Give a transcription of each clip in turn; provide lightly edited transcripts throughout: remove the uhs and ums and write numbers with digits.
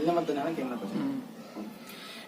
मत देना कैमरा पर।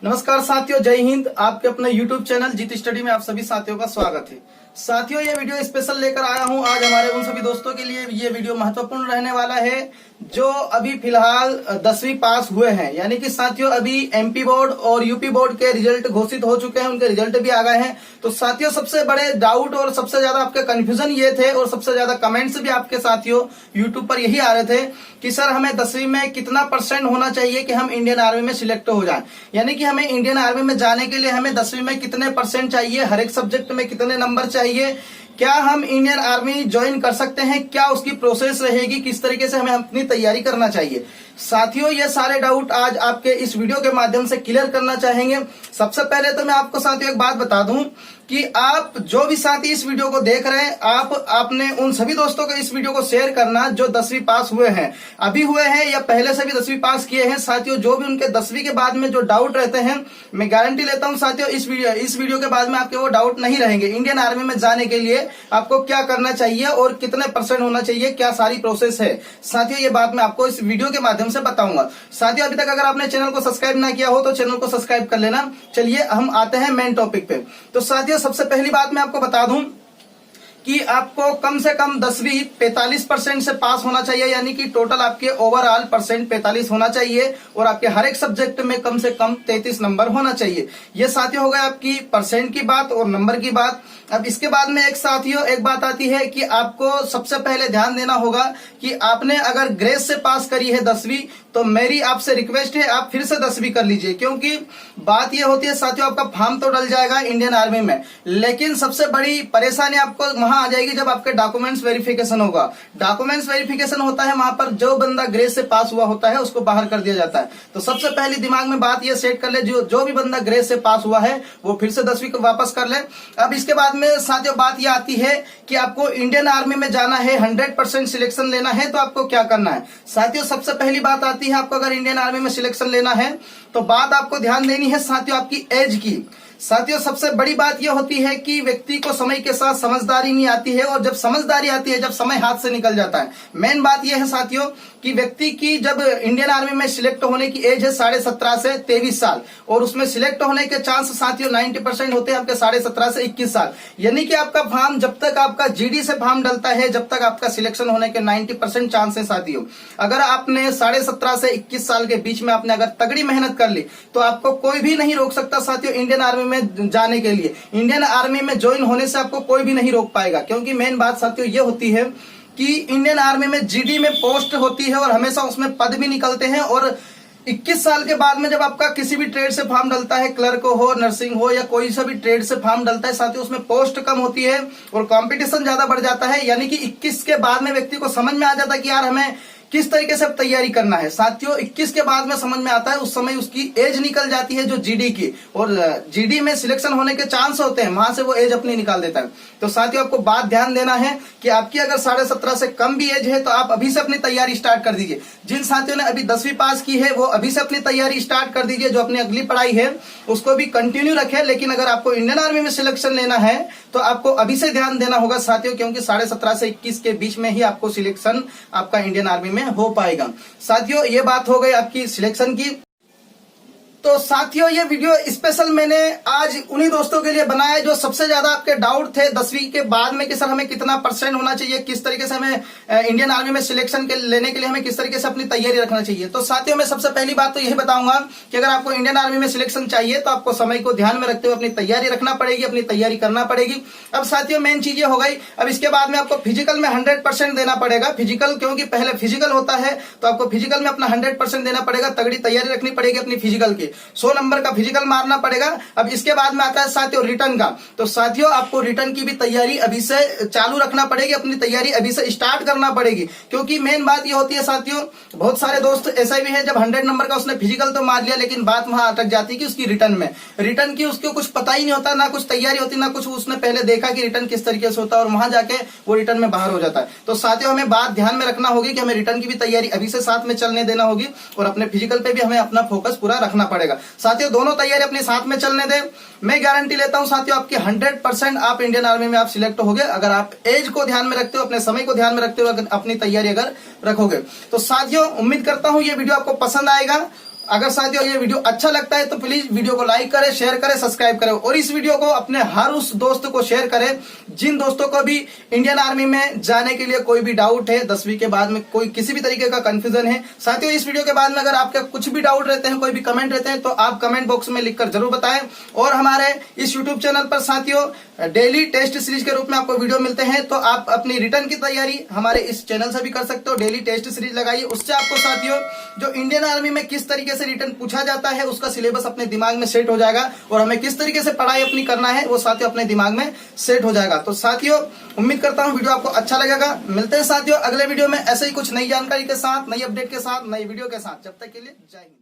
नमस्कार साथियों, जय हिंद। आपके अपने YouTube चैनल जीत स्टडी में आप सभी साथियों का स्वागत है। साथियों, ये वीडियो स्पेशल लेकर आया हूं आज हमारे उन सभी दोस्तों के लिए। ये वीडियो महत्वपूर्ण रहने वाला है जो अभी फिलहाल 10वीं पास हुए हैं। यानी कि साथियों अभी MP बोर्ड और UP बोर्ड के रिजल्ट घोषित हो चुके हैं, उनके रिजल्ट भी आ गए हैं। तो साथियों सबसे बड़े डाउट और सबसे ज्यादा आपके कंफ्यूजन ये थे और सबसे ज्यादा कमेंट्स भी आपके साथियों YouTube पर यही आ रहे थे कि सर हमें 10वीं में कितना % होना चाहिए कि हम इंडियन आर्मी में सिलेक्ट हो जाएं। यानी कि हमें इंडियन आर्मी में जाने के लिए हमें 10वीं में कितने % चाहिए, हर एक सब्जेक्ट में कितने नंबर चाहिए, क्या हम इंडियन आर्मी ज्वाइन कर सकते हैं, क्या उसकी प्रोसेस रहेगी, किस तरीके से हमें अपनी तैयारी करना चाहिए। साथियों ये सारे डाउट आज आपके इस वीडियो के माध्यम से क्लियर करना चाहेंगे। सबसे पहले तो मैं आपको साथियों एक बात बता दूं कि आप जो भी साथी इस वीडियो को देख रहे हैं, आपने उन सभी दोस्तों को इस वीडियो को शेयर करना जो 10वीं पास हुए हैं, अभी हुए हैं या पहले से भी 10वीं पास किए हैं। साथियों जो भी उनके 10वीं के बाद में जो डाउट रहते हैं, मैं गारंटी लेता हूं साथियों इस वीडियो के बाद में आपके वो डाउट नहीं रहेंगे। इंडियन आर्मी में जाने के लिए आपको क्या करना चाहिए और कितने % होना चाहिए, क्या सारी प्रोसेस है। साथियों ये बात मैं आपको इस वीडियो के माध्यम से बताऊंगा। साथियों अभी तक अगर आपने चैनल को सब्सक्राइब ना किया हो तो चैनल को सब्सक्राइब कर लेना। चलिए हम आते हैं मेन टॉपिक पे। तो साथियों सबसे पहली बात मैं आपको बता दूं कि आपको कम से कम 10वीं 45% से पास होना चाहिए। यानी कि टोटल आपके ओवरऑल % 45 होना चाहिए और आपके हर एक सब्जेक्ट में कम से कम 33 नंबर होना चाहिए। ये साथियों हो गए आपकी % की बात और नंबर की बात। अब इसके बाद में एक बात आती है कि आपको सबसे पहले ध्यान देना होगा कि आपने अगर ग्रेस से पास करी है 10वीं तो मेरी आपसे रिक्वेस्ट है आप फिर से 10वीं कर लीजिए। क्योंकि बात यह होती है साथियों आपका फॉर्म तो डल जाएगा इंडियन आर्मी में, लेकिन सबसे बड़ी परेशानी आपको वहां आ जाएगी जब आपके डॉक्यूमेंट्स वेरिफिकेशन होगा। डॉक्यूमेंट्स वेरिफिकेशन होता है, वहां पर जो बंदा ग्रेस से पास हुआ होता है उसको बाहर कर दिया जाता है। तो सबसे पहले दिमाग में बात यह सेट कर ले, जो भी बंदा ग्रेस से पास हुआ है वो फिर से 10वीं को वापस कर ले। अब इसके बाद में साथियों बात यह आती है कि आपको इंडियन आर्मी में जाना है, 100% सिलेक्शन लेना है, तो आपको क्या करना है। साथियों सबसे पहली बात आती है आपको अगर इंडियन आर्मी में सिलेक्शन लेना है तो बात आपको ध्यान देनी है साथियों आपकी एज की। साथियों सबसे बड़ी बात यह होती है कि व्यक्ति को समय के साथ समझदारी नहीं आती है, और जब समझदारी आती है जब समय हाथ से निकल जाता है। मेन बात यह है साथियों कि व्यक्ति की जब इंडियन आर्मी में सिलेक्ट होने की एज है 17.5 से 23 साल, और उसमें सिलेक्ट होने के चांस साथियों 90% होते हैं आपके 17.5 से 21 साल। यानी कि आपका फॉर्म जब तक आपका GD से फॉर्म डलता है जब तक आपका सिलेक्शन होने के 90% चांस है साथियों। अगर आपने 17.5 से 21 साल के बीच में आपने अगर तगड़ी मेहनत कर ली तो आपको कोई भी नहीं रोक सकता साथियों इंडियन आर्मी में जाने के लिए। इंडियन आर्मी में ज्वाइन होने से आपको कोई भी नहीं रोक पाएगा। क्योंकि मेन बात साथियों ये होती है कि इंडियन आर्मी में GD में पोस्ट होती है और हमेशा उसमें पद भी निकलते हैं, और 21 साल के बाद में जब आपका किसी भी ट्रेड से फॉर्म डलता है, क्लर्क हो, नर्सिंग हो या कोई सा भी ट्रेड से फॉर्म डलता है साथियों, उसमें पोस्ट कम होती है और कंपटीशन ज्यादा बढ़ जाता है। यानी कि 21 के बाद में व्यक्ति को समझ में आ जाता है कि यार हमें किस तरीके से तैयारी करना है। साथियों 21 के बाद में समझ में आता है, उस समय उसकी एज निकल जाती है जो GD की, और GD में सिलेक्शन होने के चांस होते हैं, वहां से वो एज अपनी निकाल देता है। तो साथियों आपको बात ध्यान देना है कि आपकी अगर 17.5 से कम भी एज है तो आप अभी से अपनी तैयारी स्टार्ट कर दीजिए। जिन साथियों ने अभी 10वीं पास की है वो अभी से अपनी तैयारी स्टार्ट कर दीजिए। जो अपनी अगली पढ़ाई है उसको भी कंटिन्यू रखे, लेकिन अगर आपको इंडियन आर्मी में सिलेक्शन लेना है तो आपको अभी से ध्यान देना होगा साथियों, क्योंकि 17.5 से 21 के बीच में ही आपको सिलेक्शन आपका इंडियन आर्मी में हो पाएगा। साथियों ये बात हो गई आपकी सिलेक्शन की। तो साथियों ये वीडियो स्पेशल मैंने आज उन्हीं दोस्तों के लिए बनाया जो सबसे ज्यादा आपके डाउट थे 10वीं के बाद में कि सर हमें कितना % होना चाहिए, किस तरीके से हमें इंडियन आर्मी में सिलेक्शन के लेने के लिए हमें किस तरीके से अपनी तैयारी रखना चाहिए। तो साथियों मैं सबसे पहली बात तो यही बताऊंगा कि अगर आपको इंडियन आर्मी में सिलेक्शन चाहिए तो आपको समय को ध्यान में रखते हुए अपनी तैयारी रखना पड़ेगी, अपनी तैयारी करना पड़ेगी। अब साथियों मेन चीज ये हो गई। अब इसके बाद में आपको फिजिकल में 100% देना पड़ेगा। फिजिकल क्योंकि पहले फिजिकल होता है तो आपको फिजिकल में अपना 100% देना पड़ेगा, तगड़ी तैयारी रखनी पड़ेगी अपनी फिजिकल की। 100 नंबर का फिजिकल मारना पड़ेगा। अब इसके बाद में आता है साथियों रिटर्न का। तो साथियों आपको रिटर्न की भी तैयारी अभी से चालू रखना पड़ेगी, अपनी तैयारी अभी से स्टार्ट करना पड़ेगी। क्योंकि मेन बात ये होती है साथियों, बहुत सारे दोस्त ऐसे भी हैं जब 100 नंबर का उसने फिजिकल तो मार लिया लेकिन बात वहां अटक जाती है कि उसकी रिटर्न की उसको कुछ पता ही नहीं होता, ना कुछ तैयारी होती, ना कुछ उसने पहले देखा कि रिटर्न किस तरीके से होता है, और वहां जाके वो रिटर्न में बाहर हो जाता है। तो साथियों हमें बात ध्यान में रखना होगी कि हमें रिटर्न की भी तैयारी अभी से साथ में चलने देना होगी, और अपने फिजिकल पे भी हमें अपना फोकस पूरा रखना पड़ेगा। साथियों दोनों तैयारी अपने साथ में चलने दें। मैं गारंटी लेता हूं साथियों आपकी 100% आप इंडियन आर्मी में आप सिलेक्ट होगे, अगर आप एज को ध्यान में रखते हो, अपने समय को ध्यान में रखते हो, अगर अपनी तैयारी अगर रखोगे। तो साथियों उम्मीद करता हूं ये वीडियो आपको पसंद आएगा, अगर साथियों ये वीडियो अच्छा लगता है तो प्लीज वीडियो को लाइक करें, शेयर करें, सब्सक्राइब करें और इस वीडियो को अपने हर उस दोस्त को शेयर करें जिन दोस्तों को भी इंडियन आर्मी में जाने के लिए कोई भी डाउट है, 10वीं के बाद में कोई किसी भी तरीके का कंफ्यूजन है। साथियों इस वीडियो के बाद में अगर आपके कुछ भी डाउट रहते हैं, कोई भी कमेंट रहते हैं तो आप कमेंट बॉक्स में लिखकर जरूर बताएं। और हमारे इस यूट्यूब चैनल पर साथियों डेली टेस्ट सीरीज के रूप में आपको वीडियो मिलते हैं, तो आप अपनी रिटर्न की तैयारी हमारे इस चैनल से भी कर सकते हो। डेली टेस्ट सीरीज लगाइए, उससे आपको साथियों जो इंडियन आर्मी में किस तरीके से रिटर्न पूछा जाता है उसका सिलेबस अपने दिमाग में सेट हो जाएगा और हमें किस तरीके से पढ़ाई अपनी करना है वो साथियों अपने दिमाग में सेट हो जाएगा। तो साथियों उम्मीद करता हूं वीडियो आपको अच्छा लगेगा। मिलते हैं साथियों अगले वीडियो में ऐसे ही कुछ नई जानकारी के साथ, नई अपडेट के साथ, नई वीडियो के साथ। जब तक के लिए जय हिंद।